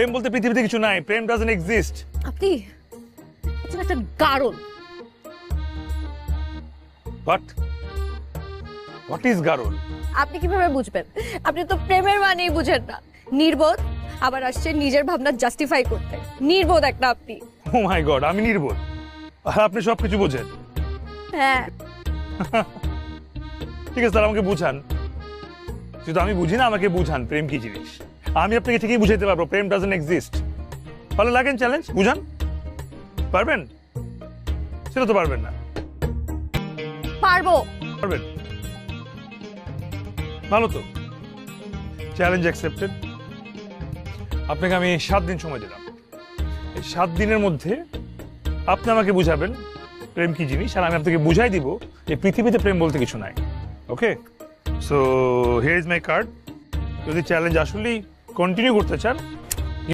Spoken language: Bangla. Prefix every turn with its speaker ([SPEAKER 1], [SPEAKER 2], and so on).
[SPEAKER 1] প্রেম বলতে পৃথিবীতে কিছু নাই, প্রেম ডাজন্ট এক্সিস্ট।
[SPEAKER 2] আপনি হচ্ছেন একটা গারল।
[SPEAKER 1] What is গারল?
[SPEAKER 2] আপনি কিভাবে বুঝবেন? আপনি তো প্রেমের মানেই বুঝেন না। নির্বোধ, আবার আসছে নিজের ভাবনা জাস্টিফাই করতে। নির্বোধ একটা আপনি।
[SPEAKER 1] ও মাই গড, আমি নির্বোধ আর আপনি সবকিছু বোঝেন?
[SPEAKER 2] হ্যাঁ,
[SPEAKER 1] ঠিক আছে, তাহলে আমাকে বুঝান। যেহেতু আমি বুঝি না, আমাকে বুঝান প্রেম কি জিনিস। আমি আপনাকে ঠিকই বুঝাইতে পারবো প্রেম ডাজন্ট এক্সিস্ট। ভালো লাগেন চ্যালেঞ্জ, বুঝান। পারবেন? সেটা তো পারবেন না।
[SPEAKER 2] পারবো।
[SPEAKER 1] পারবেন? ভালো তো, চ্যালেঞ্জ অ্যাকসেপ্টেড। আপনাকে আমি 7 দিন সময় দিলাম। এই 7 দিনের মধ্যে আপনি আমাকে বুঝাবেন প্রেম কি জিনিস, আর আমি আপনাকে বুঝাই দিব যে পৃথিবীতে প্রেম বলতে কিছু নাই। Okay, so here is my card. যদি চ্যালেঞ্জ আসলেই কন্টিনিউ করতে চান